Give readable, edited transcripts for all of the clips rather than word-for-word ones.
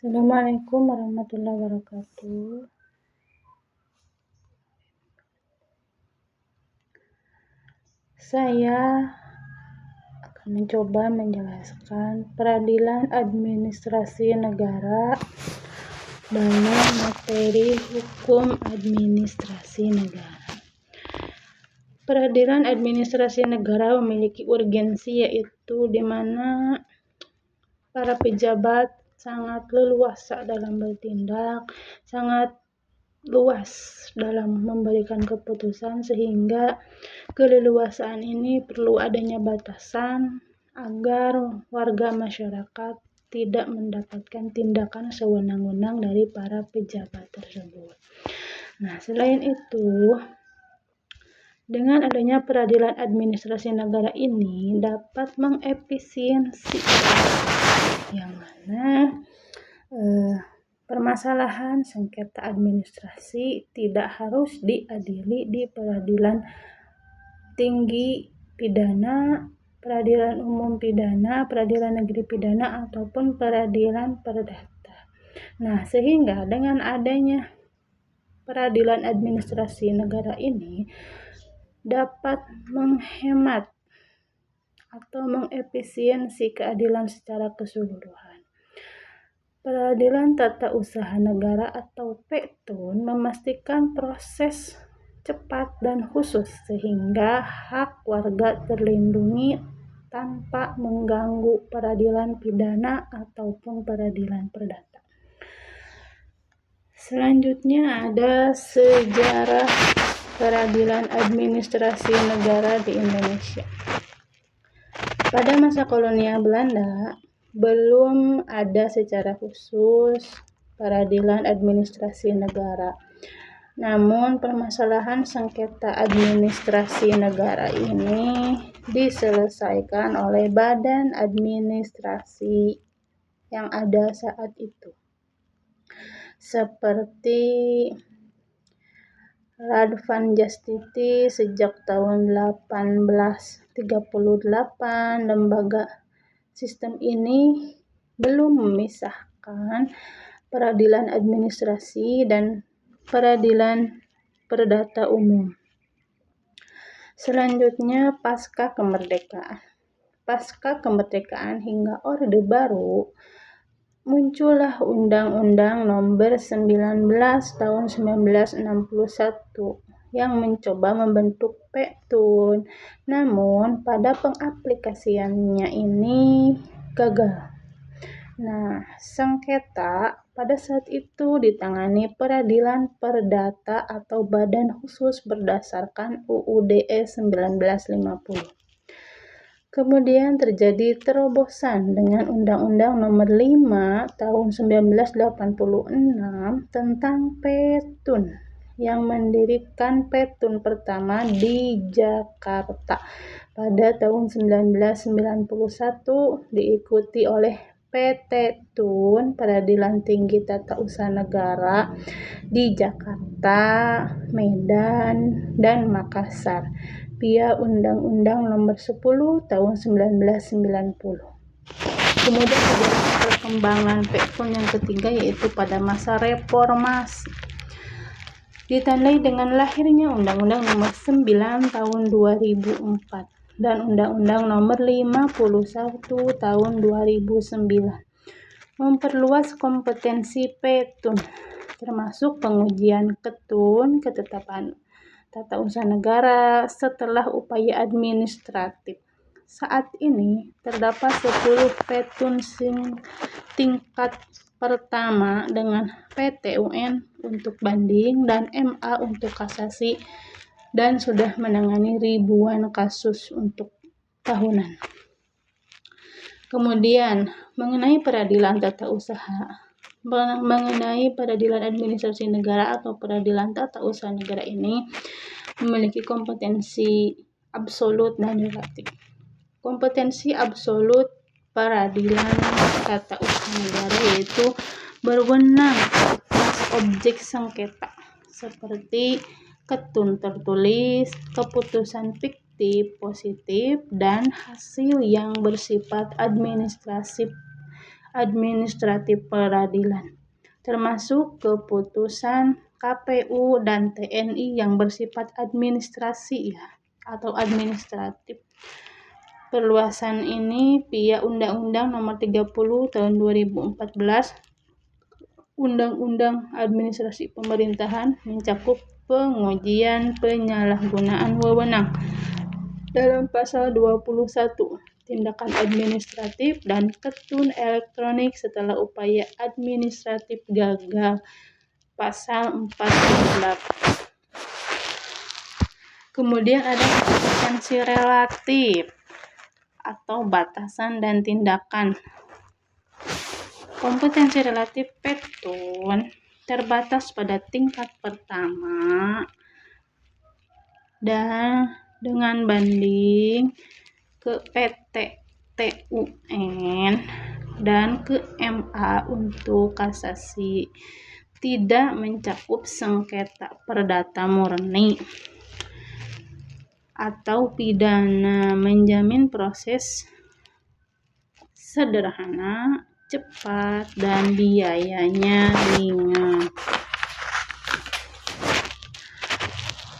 Assalamualaikum warahmatullahi wabarakatuh. Saya akan mencoba menjelaskan peradilan administrasi negara dalam materi hukum administrasi negara. Peradilan administrasi negara memiliki urgensi, yaitu di mana para pejabat sangat leluasa dalam bertindak, sangat luas dalam memberikan keputusan, sehingga keleluasaan ini perlu adanya batasan agar warga masyarakat tidak mendapatkan tindakan sewenang-wenang dari para pejabat tersebut. Nah, selain itu, dengan adanya peradilan administrasi negara ini dapat mengefisiensi yang mana permasalahan sengketa administrasi tidak harus diadili di peradilan tinggi pidana, peradilan umum pidana, peradilan negeri pidana, ataupun peradilan perdata. Nah, sehingga dengan adanya peradilan administrasi negara ini dapat menghemat atau mengefisiensi keadilan secara keseluruhan. Peradilan Tata Usaha Negara atau PETUN memastikan proses cepat dan khusus sehingga hak warga terlindungi tanpa mengganggu peradilan pidana ataupun peradilan perdata. Selanjutnya ada sejarah peradilan administrasi negara di Indonesia. Pada masa kolonial Belanda, belum ada secara khusus peradilan administrasi negara. Namun, permasalahan sengketa administrasi negara ini diselesaikan oleh badan administrasi yang ada saat itu, seperti Radvan Jastiti sejak tahun 1838. Lembaga sistem ini belum memisahkan peradilan administrasi dan peradilan perdata umum. Selanjutnya, pasca kemerdekaan. Pasca kemerdekaan hingga Orde Baru, muncullah Undang-Undang Nomor 19 Tahun 1961 yang mencoba membentuk PETUN. Namun, pada pengaplikasiannya ini gagal. Nah, sengketa pada saat itu ditangani peradilan perdata atau badan khusus berdasarkan UUD 1950. Kemudian terjadi terobosan dengan Undang-Undang Nomor 5 Tahun 1986 tentang PETUN yang mendirikan PETUN pertama di Jakarta pada tahun 1991, diikuti oleh PT TUN Peradilan Tinggi Tata Usaha Negara di Jakarta, Medan, dan Makassar via Undang-Undang Nomor 10 Tahun 1990. Kemudian ada perkembangan PETUN yang ketiga, yaitu pada masa reformasi, ditandai dengan lahirnya Undang-Undang Nomor 9 Tahun 2004 dan Undang-Undang Nomor 51 Tahun 2009, memperluas kompetensi PETUN, termasuk pengujian ketetapan tata usaha negara setelah upaya administratif. Saat ini terdapat 10 PETUN tingkat pertama dengan PT UN untuk banding dan MA untuk kasasi, dan sudah menangani ribuan kasus untuk tahunan. Kemudian mengenai peradilan tata usaha, mengenai peradilan administrasi negara atau peradilan tata usaha negara ini memiliki kompetensi absolut dan relatif. Kompetensi absolut peradilan tata usaha negara yaitu berwenang atas objek sengketa seperti ketun tertulis, keputusan fiktif, positif, dan hasil yang bersifat administratif peradilan, termasuk keputusan KPU dan TNI yang bersifat administrasi ya, atau administratif. Perluasan ini via Undang-Undang Nomor 30 Tahun 2014, Undang-Undang Administrasi Pemerintahan, mencakup pengujian penyalahgunaan wewenang dalam pasal 21 tindakan administratif dan ketun elektronik setelah upaya administratif gagal, pasal 48. Kemudian ada kompetensi relatif atau batasan dan tindakan. Kompetensi relatif petun terbatas pada tingkat pertama dan dengan banding ke PT TUN dan ke MA untuk kasasi, tidak mencakup sengketa perdata murni atau pidana, menjamin proses sederhana, cepat, dan biayanya ringan.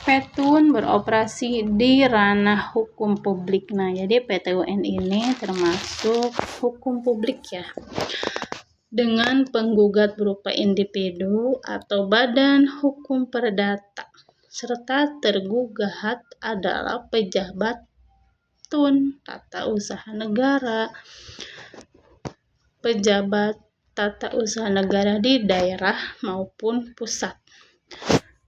Petun beroperasi di ranah hukum publik. Nah, jadi PTUN ini termasuk hukum publik ya, dengan penggugat berupa individu atau badan hukum perdata, serta tergugat adalah pejabat tata usaha negara, pejabat tata usaha negara di daerah maupun pusat.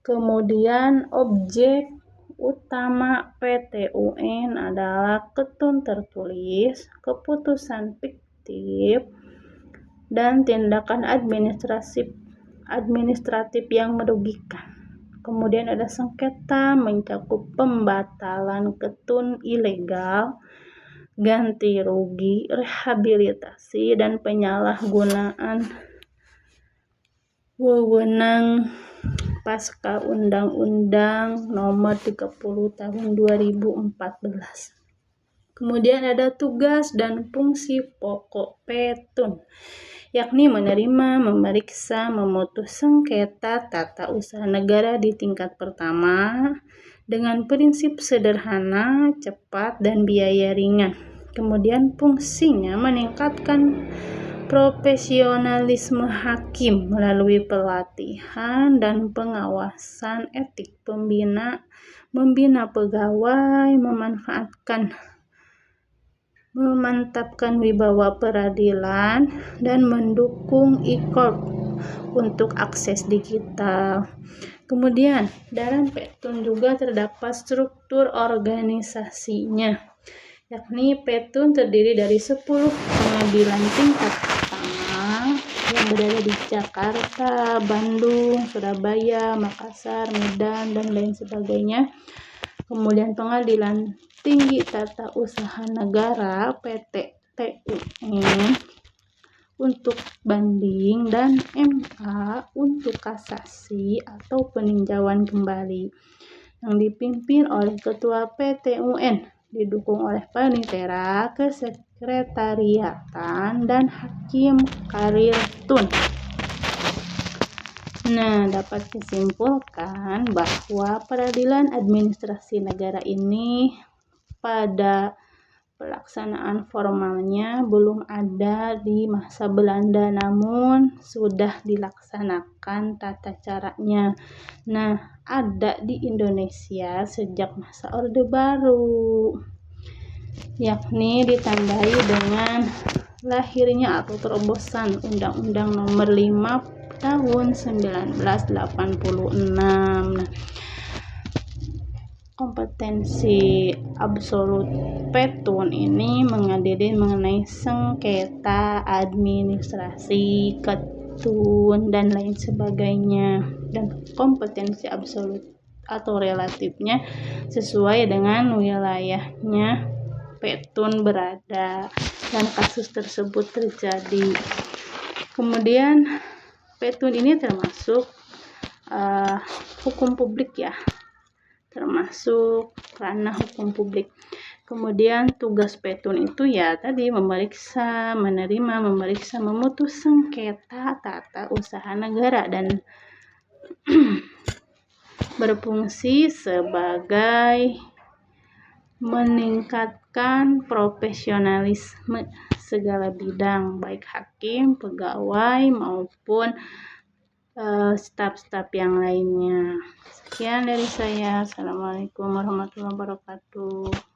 Kemudian objek utama PTUN adalah ketun tertulis, keputusan fiktif, dan tindakan administratif yang merugikan. Kemudian ada sengketa, mencakup pembatalan ketun ilegal, ganti rugi, rehabilitasi, dan penyalahgunaan wewenang pasca Undang-Undang Nomor 30 Tahun 2014. Kemudian ada tugas dan fungsi pokok petun, yakni menerima, memeriksa, memutus sengketa tata usaha negara di tingkat pertama dengan prinsip sederhana, cepat, dan biaya ringan. Kemudian fungsinya meningkatkan profesionalisme hakim melalui pelatihan dan pengawasan etik membina pegawai, memantapkan wibawa peradilan, dan mendukung e-court untuk akses digital. Kemudian dalam petun juga terdapat struktur organisasinya, yakni petun terdiri dari 10 pengadilan tingkat pertama yang berada di Jakarta, Bandung, Surabaya, Makassar, Medan, dan lain sebagainya. Kemudian pengadilan tinggi tata usaha negara PT TUN untuk banding, dan MA untuk kasasi atau peninjauan kembali, yang dipimpin oleh Ketua PTUN, didukung oleh Panitera, Kesekretariatan, dan Hakim Karir Tun. Nah, dapat disimpulkan bahwa peradilan administrasi negara ini pada pelaksanaan formalnya belum ada di masa Belanda, namun sudah dilaksanakan tata caranya. Nah, ada di Indonesia sejak masa Orde Baru, yakni ditambahi dengan lahirnya atau terobosan Undang-Undang Nomor 5 Tahun 1986. Nah, kompetensi absolut petun ini mengadili mengenai sengketa administrasi, ketun, dan lain sebagainya. Dan kompetensi absolut atau relatifnya sesuai dengan wilayahnya petun berada dan kasus tersebut terjadi. Kemudian petun ini termasuk hukum publik ya, termasuk ranah hukum publik. Kemudian tugas petun itu ya tadi memeriksa, menerima, memeriksa, memutus sengketa tata usaha negara dan berfungsi sebagai meningkatkan profesionalisme segala bidang, baik hakim, pegawai, maupun staf-staf yang lainnya. Sekian dari saya. Assalamualaikum warahmatullahi wabarakatuh.